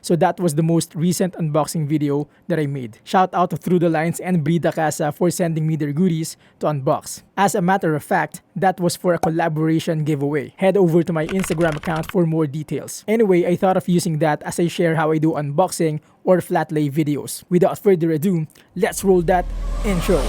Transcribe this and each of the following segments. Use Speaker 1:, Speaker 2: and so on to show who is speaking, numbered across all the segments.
Speaker 1: So that was the most recent unboxing video that I made. Shout out to Thru and Brida Casa for sending me their goodies to unbox. As a matter of fact, that was for a collaboration giveaway. Head over to my Instagram account for more details. Anyway, I thought of using that as I share how I do unboxing or flat lay videos. Without further ado, let's roll that intro.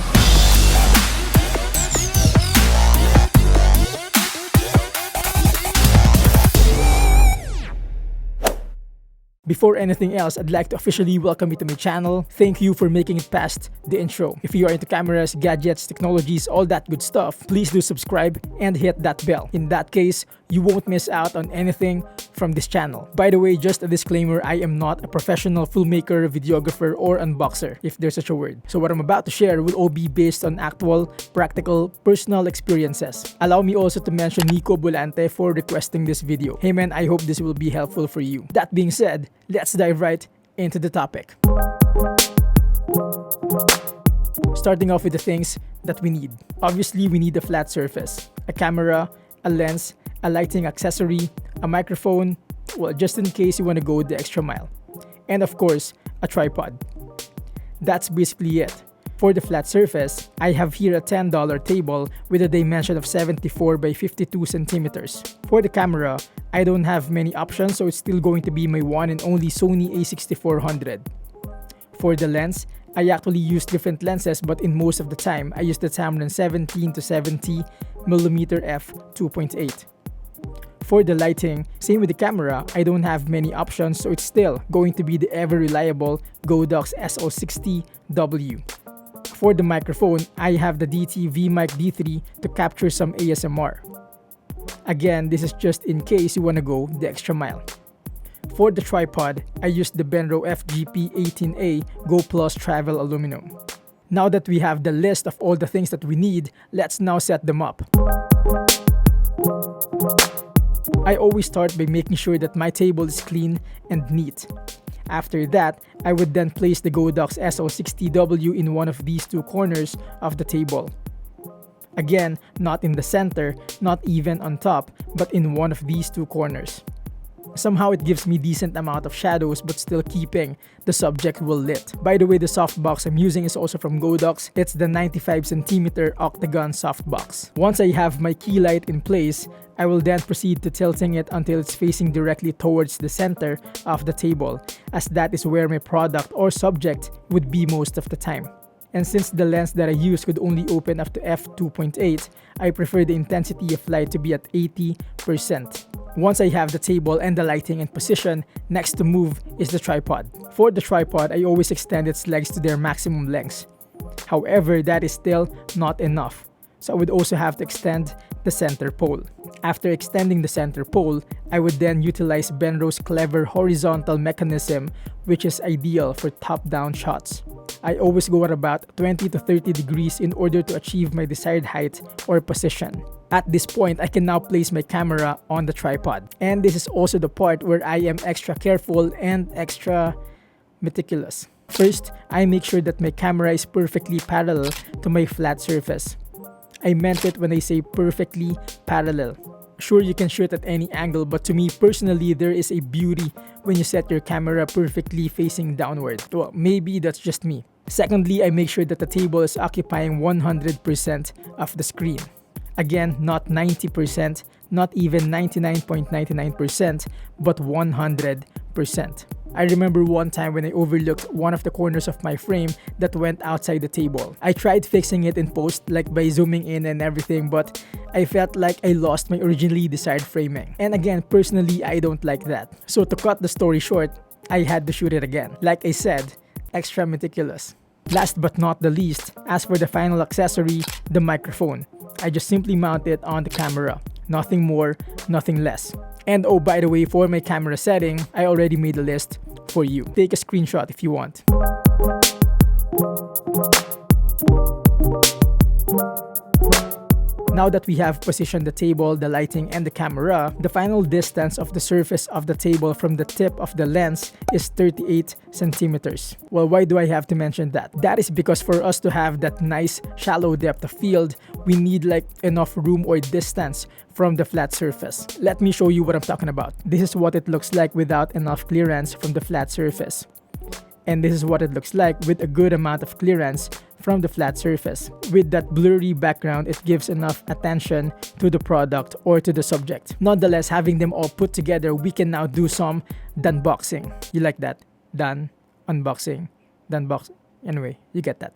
Speaker 1: Before anything else, I'd like to officially welcome you to my channel. Thank you for making it past the intro. If you are into cameras, gadgets, technologies, all that good stuff, please do subscribe and hit that bell. In that case, you won't miss out on anything from this channel. By the way, just a disclaimer, I am not a professional filmmaker, videographer, or unboxer, if there's such a word. So what I'm about to share will all be based on actual, practical, personal experiences. Allow me also to mention Nico Bolante for requesting this video. Hey man, I hope this will be helpful for you. That being said, let's dive right into the topic. Starting off with the things that we need. Obviously, we need a flat surface, a camera, a lens, a lighting accessory, a microphone, well, just in case you want to go the extra mile, and of course, a tripod. That's basically it. For the flat surface, I have here a $10 table with a dimension of 74 by 52 centimeters. For the camera, I don't have many options, so it's still going to be my one and only Sony A6400. For the lens, I actually use different lenses, but in most of the time, I use the Tamron 17 to 70mm f2.8. For the lighting, same with the camera, I don't have many options, so it's still going to be the ever-reliable Godox SO60W. For the microphone, I have the DT VMic D3 to capture some ASMR. Again, this is just in case you want to go the extra mile. For the tripod, I used the Benro FGP18A Go Plus Travel Aluminum. Now that we have the list of all the things that we need, let's now set them up. I always start by making sure that my table is clean and neat. After that, I would then place the Godox SO60W in one of these two corners of the table. Again, not in the center, not even on top, but in one of these two corners. Somehow it gives me decent amount of shadows but still keeping the subject well lit. By the way, the softbox I'm using is also from Godox. It's the 95cm octagon softbox. Once I have my key light in place, I will then proceed to tilting it until it's facing directly towards the center of the table, as that is where my product or subject would be most of the time. And since the lens that I use could only open up to f2.8, I prefer the intensity of light to be at 80%. Once I have the table and the lighting in position, next to move is the tripod. For the tripod, I always extend its legs to their maximum lengths. However, that is still not enough, so I would also have to extend the center pole. After extending the center pole, I would then utilize Benro's clever horizontal mechanism, which is ideal for top-down shots. I always go at about 20 to 30 degrees in order to achieve my desired height or position. At this point, I can now place my camera on the tripod. And this is also the part where I am extra careful and extra meticulous. First, I make sure that my camera is perfectly parallel to my flat surface. I meant it when I say perfectly parallel. Sure, you can shoot at any angle, but to me personally, there is a beauty when you set your camera perfectly facing downward. Well, maybe that's just me. Secondly, I make sure that the table is occupying 100% of the screen. Again, not 90%, not even 99.99%, but 100%. I remember one time when I overlooked one of the corners of my frame that went outside the table. I tried fixing it in post, like by zooming in and everything, but I felt like I lost my originally desired framing. And again, personally, I don't like that. So to cut the story short, I had to shoot it again. Like I said, extra meticulous. Last but not the least, as for the final accessory, the microphone. I just simply mount it on the camera. Nothing more, nothing less. And oh, by the way, for my camera setting, I already made a list for you. Take a screenshot if you want. Now that we have positioned the table, the lighting, and the camera, the final distance of the surface of the table from the tip of the lens is 38 centimeters. Well, why do I have to mention that? That is because for us to have that nice shallow depth of field, we need like enough room or distance from the flat surface. Let me show you what I'm talking about. This is what it looks like without enough clearance from the flat surface. And this is what it looks like with a good amount of clearance from the flat surface. With that blurry background, it gives enough attention to the product or to the subject. Nonetheless, having them all put together, we can now do some Danboxing. You like that? Unboxing. Danboxing. Anyway, you get that.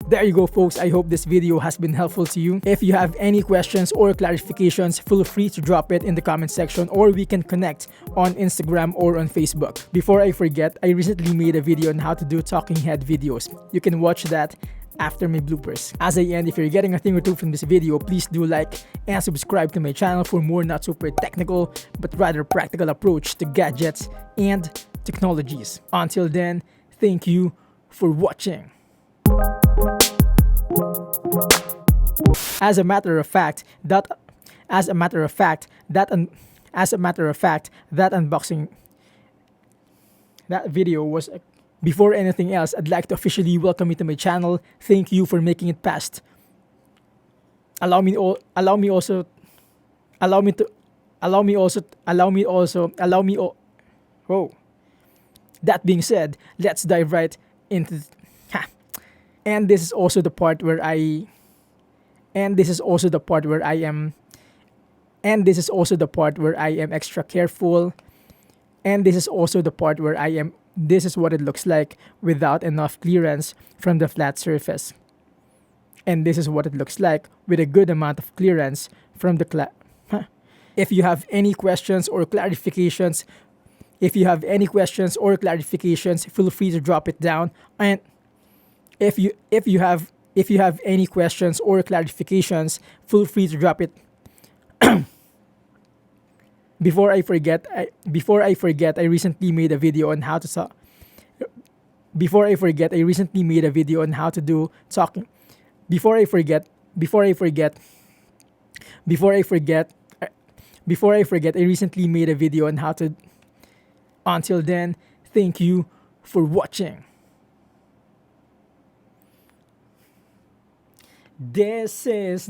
Speaker 1: There you go, folks. I hope this video has been helpful to you. If you have any questions or clarifications, feel free to drop it in the comment section, or we can connect on Instagram or on Facebook. Before I forget, I recently made a video on how to do talking head videos. You can watch that after my bloopers. As I end, if you're getting a thing or two from this video, please do like and subscribe to my channel for more not super technical but rather practical approach to gadgets and technologies. Until then, thank you for watching. As a matter of fact, that unboxing, that video was. Before anything else, I'd like to officially welcome you to my channel. Thank you for making it past. Allow me also. Whoa. That being said, let's dive right into. And this is also the part where I am extra careful. And this is also the part where this is what it looks like without enough clearance from the flat surface. And this is what it looks like with a good amount of clearance from the If you have any questions or clarifications, feel free to drop it down. And if you have any questions or clarifications, feel free to drop it. Before I forget, I recently made a video on how to do talking. Before I forget, I recently made a video on how to. Until then, thank you for watching. This is